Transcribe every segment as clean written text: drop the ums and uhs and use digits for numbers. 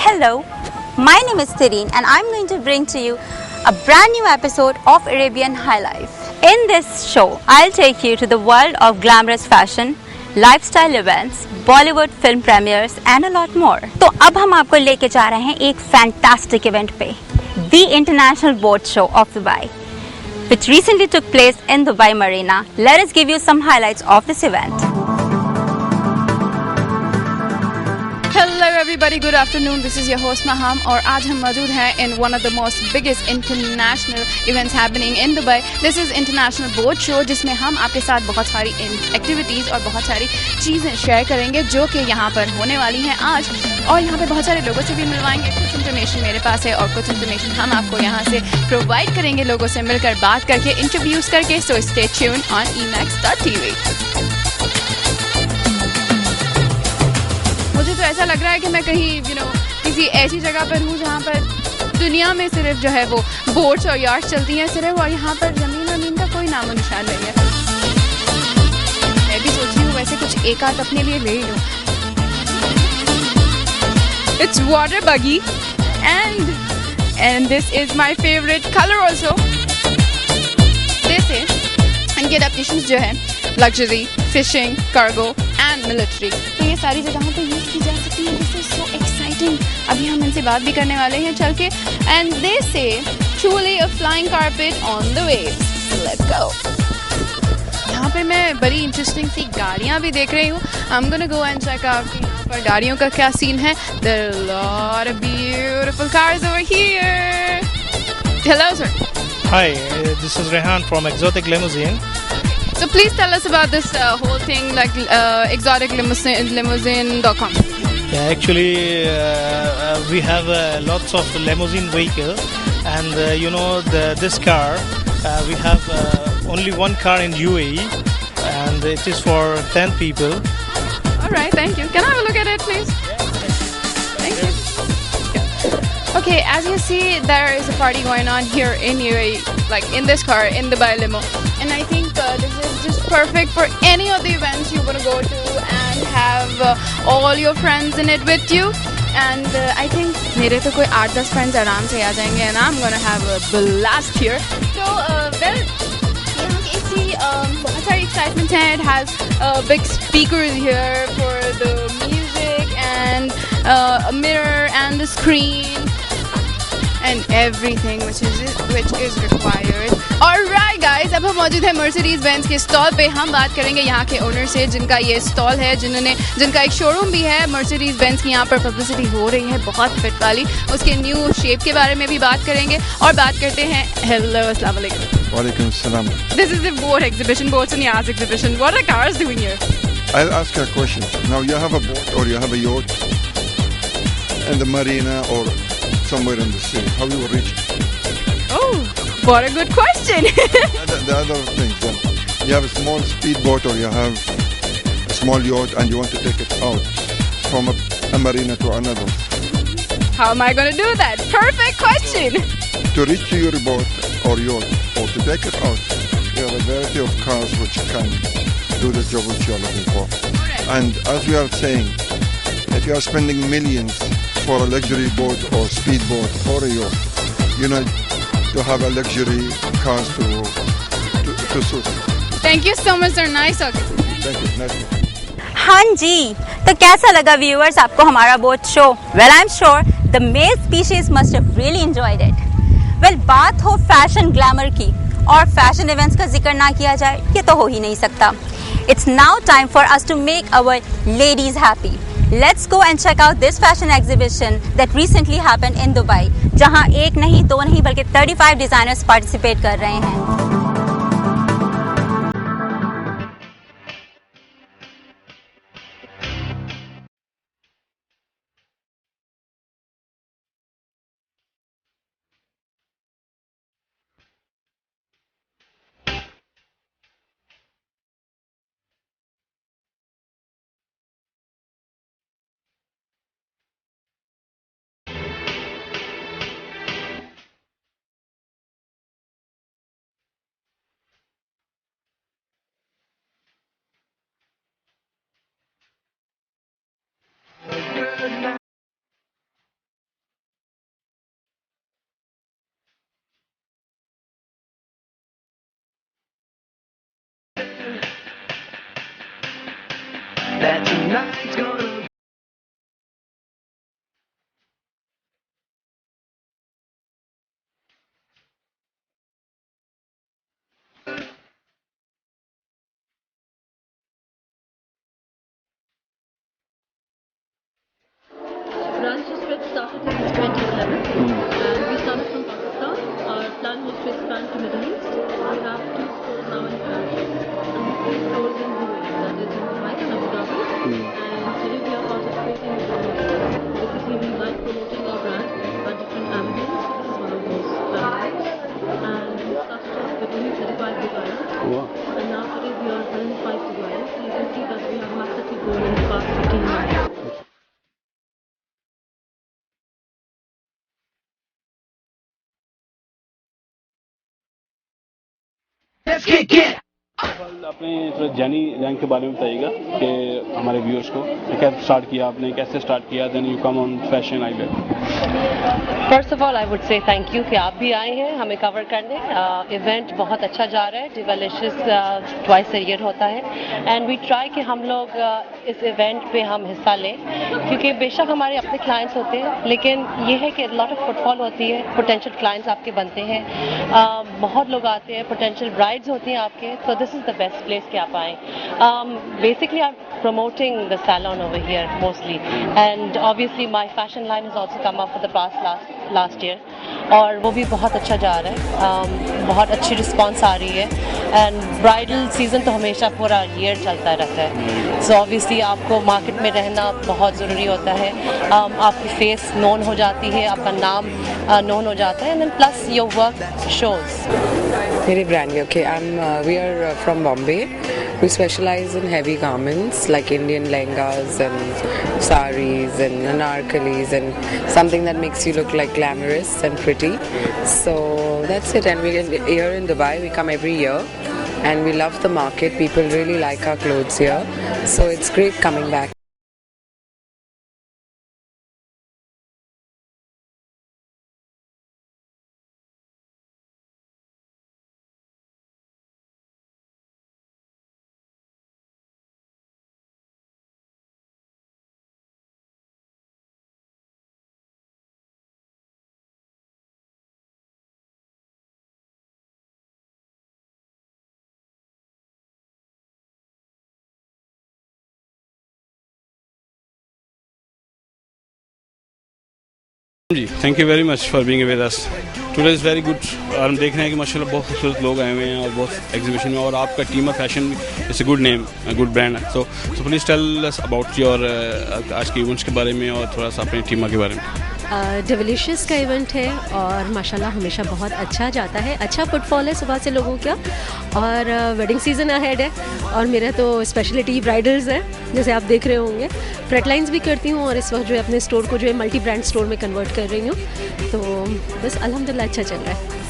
Hello, my name is Tareen and I'm going to bring to you a brand new episode of Arabian High Life. In this show, I'll take you to the world of glamorous fashion, lifestyle events, Bollywood film premieres and a lot more. तो अब हम आपको लेके जा रहे हैं एक fantastic event पे, the International Boat Show of Dubai, which recently took place in Dubai Marina. Let us give you some highlights of this event. Hello everybody, good afternoon. This is your host Maham और आज हम मौजूद हैं in one of the most biggest international events happening in Dubai. This is International Boat Show जिसमें हम आपके साथ बहुत सारी एक्टिविटीज़ और बहुत सारी चीज़ें शेयर करेंगे जो कि यहाँ पर होने वाली हैं आज, और यहाँ पे बहुत सारे लोगों से भी मिलवाएंगे. कुछ इन्फॉर्मेशन मेरे पास है और कुछ इन्फॉर्मेशन हम आपको यहाँ से प्रोवाइड करेंगे लोगों से मिलकर बात करके, इंटरव्यूज़ करके. So stay tune on emax.tv. मुझे तो ऐसा लग रहा है कि मैं कहीं किसी ऐसी जगह पर हूँ जहाँ पर दुनिया में सिर्फ जो है वो बोट्स और यार्ड्स चलती हैं सिर्फ, और यहाँ पर ज़मीन का कोई नामो निशान नहीं है. मैं भी सोच रही हूँ वैसे कुछ एक आध अपने लिए ले ही लूँ. It's water buggy and this is my favorite color also. They say इनके डेफिनेशंस जो है luxury, fishing, cargo and military, तो ये सारी जगहों पे यूज़ की जा सकती है. This is so exciting. अभी हम इनसे बात भी करने वाले हैं चल के. एंड दे से truly a flying carpet on the waves. Let's go. यहाँ पे मैं बड़ी इंटरेस्टिंग सी गाड़ियाँ भी देख रही हूँ. I am gonna go and check out कि यहाँ पर गाड़ियों का क्या सीन है. There are a lot of beautiful cars over here. Hello sir. Hi, this is Rehan from Exotic Limousine. So please tell us about this whole thing, like exotic limousine.com. Yeah, actually, we have lots of limousine vehicle, and this car, we have only one car in UAE, and it is for 10 people. All right, thank you. Can I have a look at it, please? Thank you. Okay, as you see, there is a party going on here in UAE, like in this car, in the Dubai limo. And I think this is just perfect for any of the events you want to go to and have all your friends in it with you. And I think मेरे तो कोई 8-10 friends आराम से आ जाएंगे, and I'm gonna have a blast here. So, well, यहाँ की इसी बहुत सारी excitement है. It has big speakers here for the music and a mirror and the screen. And everything which is required. Alright guys, अब हम मौजूद हैं मर्सिडीज बेंज के स्टॉल पे. हम बात करेंगे यहाँ के ओनर से जिनका ये स्टॉल है, जिनका एक शोरूम भी है. मर्सिडीज बेंज की यहाँ पर पब्लिसिटी हो रही है बहुत फिट वाली. उसके न्यू शेप के बारे में भी बात करेंगे और बात करते हैं. हेलो, अस्सलाम वालेकुम. Walaikum salam. This is the boat exhibition, boats and yachts exhibition. What are cars doing here? I'll ask you a question. Now you have a boat or you have a yacht in the marina or somewhere in the sea. How you will reach it? Oh, what a good question. The other things, you have a small speedboat or you have a small yacht and you want to take it out from a marina to another. How am I going to do that? Perfect question. To reach to your boat or yacht or to take it out, you have a variety of cars which can do the job which you are looking for. Alright. And as we are saying, if you are spending millions for a luxury boat or speedboat or a yacht, you need to have a luxury cars to suit. Thank you so much, sir. Nice talking. Thank you. Nice to meet you. हाँ जी, तो कैसा लगा viewers आपको हमारा boat show? Well I am sure the male species must have really enjoyed it. Well, बात हो fashion glamour की और फैशन इवेंट्स का जिक्र ना किया जाए ये तो हो ही नहीं सकता. It's now time for us to make our ladies happy. Let's go and check out this fashion exhibition that recently happened in Dubai, जहां एक नहीं, दो नहीं, बल्कि 35 डिजाइनर्स पार्टिसिपेट कर रहे हैं. Branch trip started in 2011 and we started from Pakistan. Our plan was to expand to Middle East. We have 2 stores now in Paris and 3 stores in UAE, that is in Dubai and Abu Dhabi. And today we are participating in basically we like promoting our brand by different avenues. This is one of those avenues. And we started off with only 35 Dubai and now today we are 105 Dubai. So you can see that we have massively grown in the past 15 months. अपने थोड़ा journey rank के बारे में बताइएगा कि हमारे viewers को कैसे स्टार्ट किया आपने, कैसे स्टार्ट किया, then you come on fashion idea. First of all I would say thank you कि आप भी आए हैं हमें कवर करने। इवेंट बहुत अच्छा जा रहा है, डिवेलिशियस ट्वाइस अ ईयर होता है एंड वी ट्राई कि हम लोग इस इवेंट पे हम हिस्सा लें, क्योंकि बेशक हमारे अपने क्लाइंट्स होते हैं लेकिन ये है कि लॉट ऑफ फुटफॉल होती है, पोटेंशियल क्लाइंट्स आपके बनते हैं, बहुत लोग आते हैं, पोटेंशियल ब्राइड्स होती हैं आपके, so this is the best place कि आप आएँ। Basically I am promoting the salon over here mostly and obviously my fashion line has also come up for the past last year और वो भी बहुत अच्छा जा रहा है, बहुत अच्छी रिस्पांस आ रही है एंड ब्राइडल सीज़न तो हमेशा पूरा ईयर चलता रहता है, सो ऑब्वियसली आपको मार्केट में रहना बहुत ज़रूरी होता है, आपकी फेस नोन हो जाती है, आपका नाम नोन हो जाता है and plus your work shows. Very brand new. Okay, we are from Bombay. We specialize in heavy garments like Indian lehengas and saris and anarkalis and something that makes you look like glamorous and pretty. So that's it. And we're here in Dubai. We come every year and we love the market. People really like our clothes here. So it's great coming back. जी thank you very much for being with us today is very good. और हम देख रहे हैं कि माशाल्लाह बहुत खूबसूरत लोग आए हुए हैं और बहुत एग्जीबिशन में, और आपका Teema fashion is a good name, good brand. So please tell us about your आज के इवेंट्स के बारे में और थोड़ा सा अपने टीमा के बारे में। डिवेलिशियस का इवेंट है और माशाल्लाह हमेशा बहुत अच्छा जाता है, अच्छा फुटफॉल है सुबह से लोगों का, और वेडिंग सीज़न अहेड है और मेरा तो स्पेशलिटी ब्राइडल्स है, जैसे आप देख रहे होंगे। फ्रेट लाइन्स भी करती हूँ और इस वक्त जो है अपने स्टोर को जो है मल्टी ब्रांड स्टोर में कन्वर्ट कर रही हूँ, तो बस अल्हम्दुलिल्लाह अच्छा चल रहा है।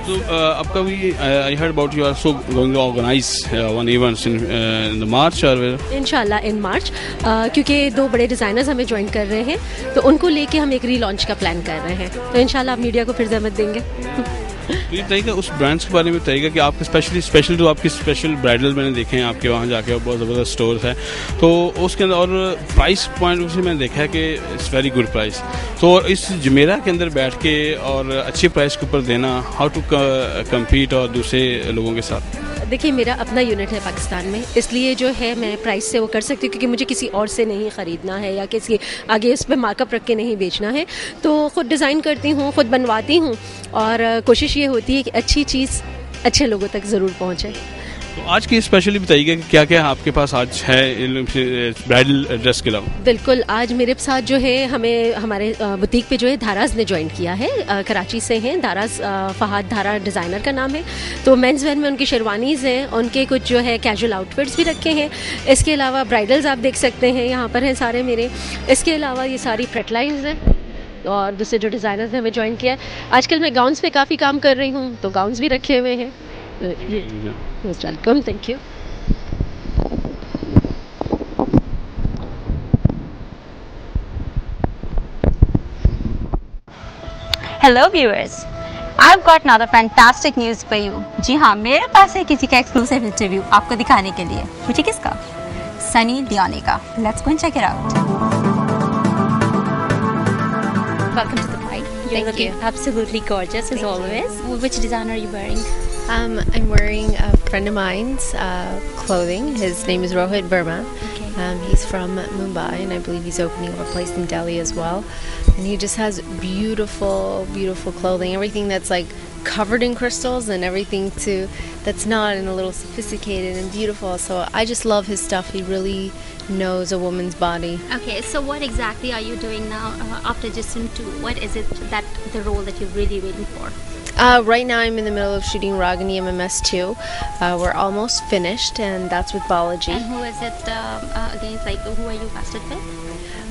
So upcoming, I heard about you are also going to organize one event in the March or where? इंशाल्लाह इन मार्च, क्योंकि 2 बड़े डिज़ाइनर्स हमें ज्वाइन कर रहे हैं तो उनको लेके हम एक रीलॉन्च का प्लान कर रहे हैं, तो इंशाल्लाह आप मीडिया को फिर ज़हमत देंगे। तो ये बताइएगा उस ब्रांड्स के बारे में बताइएगा कि आपके स्पेशल जो आपकी स्पेशल ब्राइडल मैंने देखे हैं आपके वहाँ जाके, और बहुत ज़बरदस्त स्टोर्स हैं, तो उसके अंदर और प्राइस पॉइंट से मैंने देखा है कि इट्स वेरी गुड प्राइस। तो इस जुमेरा के अंदर बैठ के और अच्छे प्राइस के ऊपर देना, हाउ टू कम्पीट और दूसरे लोगों के साथ। देखिए मेरा अपना यूनिट है पाकिस्तान में, इसलिए जो है मैं प्राइस से वो कर सकती हूँ, क्योंकि मुझे किसी और से नहीं ख़रीदना है या किसी आगे इस पर मार्कअप रख के नहीं बेचना है, तो ख़ुद डिज़ाइन करती हूँ, ख़ुद बनवाती हूँ और कोशिश ये होती है कि अच्छी चीज़ अच्छे लोगों तक ज़रूर पहुँचे। तो आज की स्पेशली बताइएगा कि क्या क्या आपके पास आज है ब्राइडल ड्रेस के अलावा। बिल्कुल, आज मेरे साथ जो है हमें हमारे बुटीक पे जो है धाराज ने ज्वाइन किया है, कराची से हैं धाराज, फहाद धारा डिज़ाइनर का नाम है। तो मेंस वेयर में उनकी शेरवानीज़ हैं, उनके कुछ जो है कैजुअल आउटफिट्स भी रखे हैं। इसके अलावा ब्राइडल्स आप देख सकते हैं यहाँ पर हैं सारे मेरे। इसके अलावा ये सारी फ्रेट लाइन्स हैं और दूसरे जो डिज़ाइनर्स ने हमें ज्वाइन किया है। आजकल मैं गाउन्स पे काफ़ी काम कर रही हूँ, तो गाउन्स भी रखे हुए हैं। ये welcome, thank you. Hello viewers, I've got another fantastic news for you. जी हाँ, मेरे पास है किसी का एक्सक्लूसिव इंटरव्यू आपको दिखाने के लिए। पूछिए किसका? Sunny Leonica. Let's go and check it out. Welcome to the fight. You're looking absolutely gorgeous as always. Which designer are you wearing? I'm wearing a friend of mine's clothing. His name is Rohit Verma. He's from Mumbai, and I believe he's opening up a place in Delhi as well. And he just has beautiful, beautiful clothing. Everything that's like covered in crystals and everything too that's not, and a little sophisticated and beautiful. So I just love his stuff. He really knows a woman's body. Okay, so what exactly are you doing now after Jism 2? What is it that the role that you're really waiting for? Right now I'm in the middle of shooting Ragini MMS 2. We're almost finished, and that's with Balaji. And who is it against? Like, who are you casted with?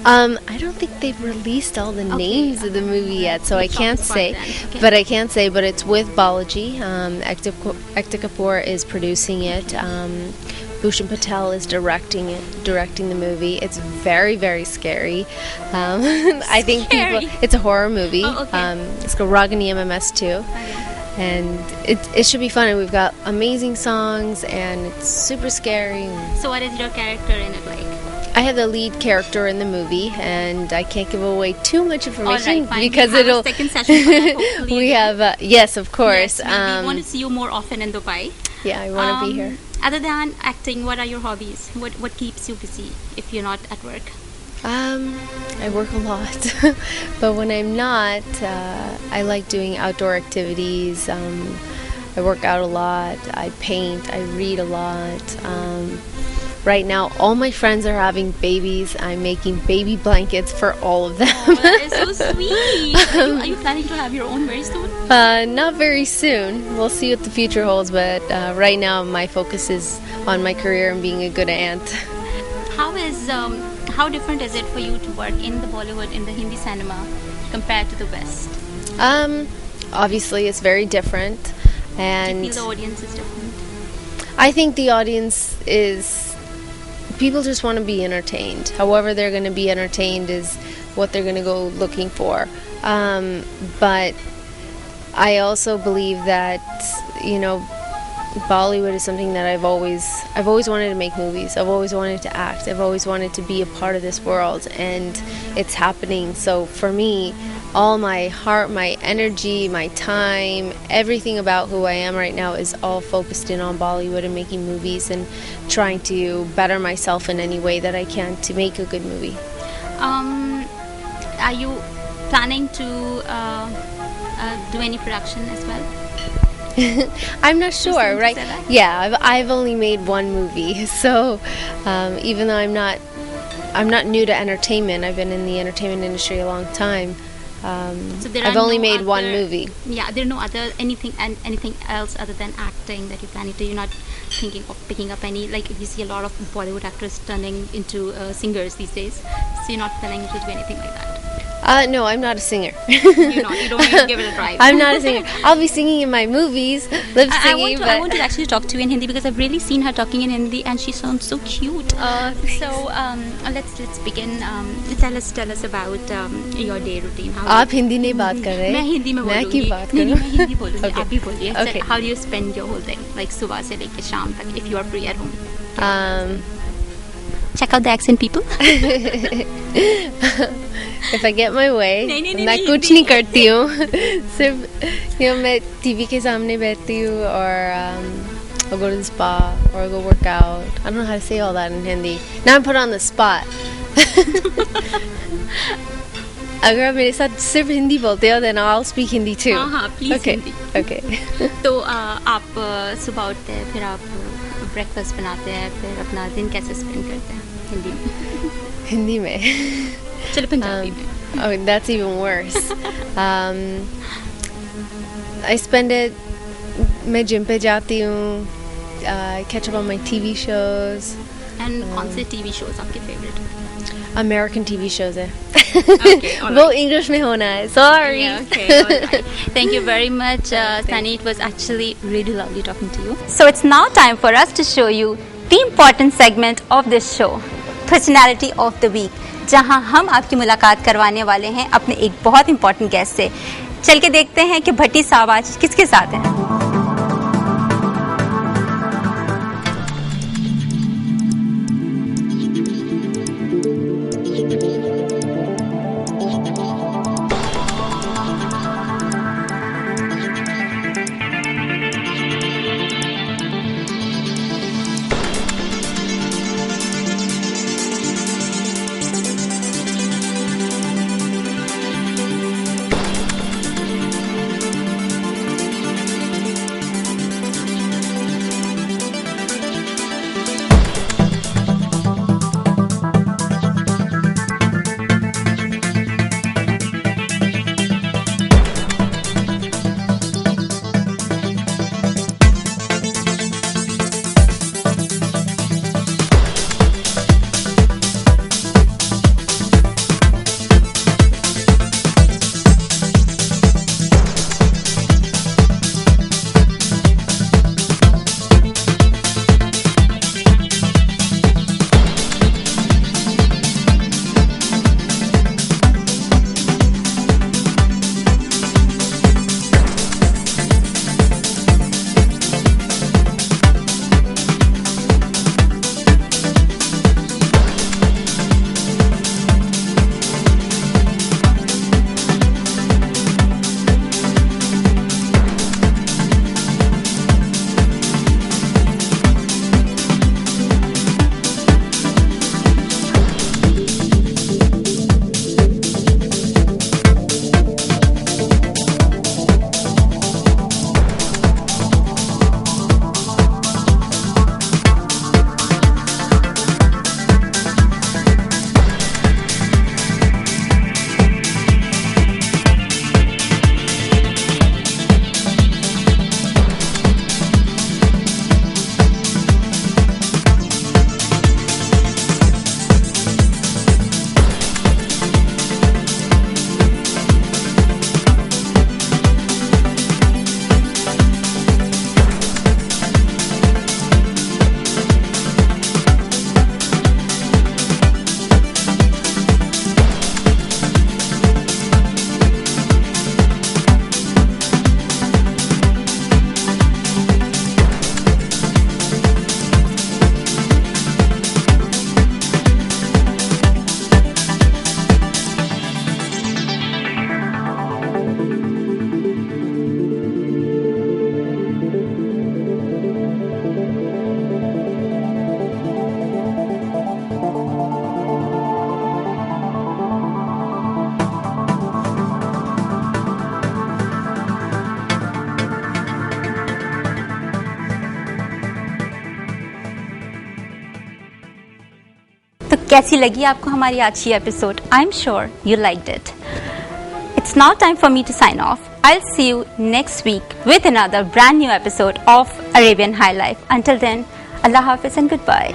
I don't think they've released all the names of the movie yet, so I can't say. But I can't say, but it's with Balaji. Ekta Kapoor is producing it. Bhushan Patel is directing the movie. It's very, very scary. I think it's a horror movie. It's called Ragini MMS 2. And it should be fun, and we've got amazing songs, and it's super scary. So what is your character in it like? I have the lead character in the movie, and I can't give away too much information because we have a second session for that, hopefully. We have yes, of course. Yes, we want to see you more often in Dubai. Yeah, I want to be here. Other than acting, what are your hobbies? What keeps you busy if you're not at work? I work a lot, but when I'm not, I like doing outdoor activities. I work out a lot. I paint. I read a lot. Right now, all my friends are having babies. I'm making baby blankets for all of them. Oh, that is so sweet. Are you planning to have your own very soon? Not very soon. We'll see what the future holds, but right now my focus is on my career and being a good aunt. How different is it for you to work in the Bollywood, in the Hindi cinema, compared to the West? Obviously, it's very different. And do you feel the audience is different? I think the audience is... People just want to be entertained. However they're going to be entertained is what they're going to go looking for. But I also believe that, Bollywood is something that I've always wanted to make movies. I've always wanted to act. I've always wanted to be a part of this world, and it's happening. So for me, all my heart, my energy, my time, everything about who I am right now is all focused in on Bollywood and making movies and trying to better myself in any way that I can to make a good movie. Are you planning to do any production as well? I'm not sure, right? Yeah, I've only made one movie, so even though I'm not new to entertainment. I've been in the entertainment industry a long time. So I've only made one movie. Yeah, there are no other anything else other than acting that you're planning to. You're not thinking of picking up any, like you see a lot of Bollywood actors turning into singers these days. So you're not planning to do anything like that. No, I'm not a singer. You don't even give it a try. I'm not a singer. I'll be singing in my movies, lip singing. I want to actually talk to you in Hindi because I've really seen her talking in Hindi and she sounds so cute. So let's begin. Tell us about your day routine. आप हिंदी नहीं बात कर रहे? मैं हिंदी में बोलूँगी. मैं क्यों बात करूँ? मैं हिंदी बोलूँगी. आप भी बोलिए. Okay. How do you spend your whole day? Like सुबह से लेके शाम तक, if you are free at home. Check out the accent, people. If I get my way, मैं कुछ नहीं करती हूँ. सिर्फ मैं टीवी के सामने बैठती हूँ or I'll go to the spa or I'll go work out. I don't know how to say all that in Hindi. Now I'm put on the spot. अगर आप मेरे साथ सिर्फ हिंदी बोलते हो, then I'll speak Hindi too. हाँ, please okay. Hindi. Okay. तो आप सुबह उठते हैं, फिर आप ब्रेकफास्ट बनाते हैं, फिर अपना दिन कैसे स्पेंड करते हैं हिंदी में? हिंदी में. चलो पंजाबी में. Oh, that's even worse. I spend it. मैं जिम पे जाती हूँ. Catch up on my TV shows. And कौन से TV shows आपके favorite? American TV shows है. Okay, all right. वो English में होना है. Sorry. Yeah, okay, all right. Thank you very much, Sunny. It was actually really lovely talking to you. So it's now time for us to show you the important segment of this show, Personality of the Week, जहां हम आपकी मुलाकात करवाने वाले हैं अपने एक बहुत important guest से. चल के देखते हैं कि भट्टी साहब आज किसके साथ हैं. कैसी लगी आपको हमारी आज की episode? I am sure you liked it. It's now time for me to sign off. I'll see you next week with another brand new episode of Arabian High Life. Until then, Allah Hafiz and goodbye.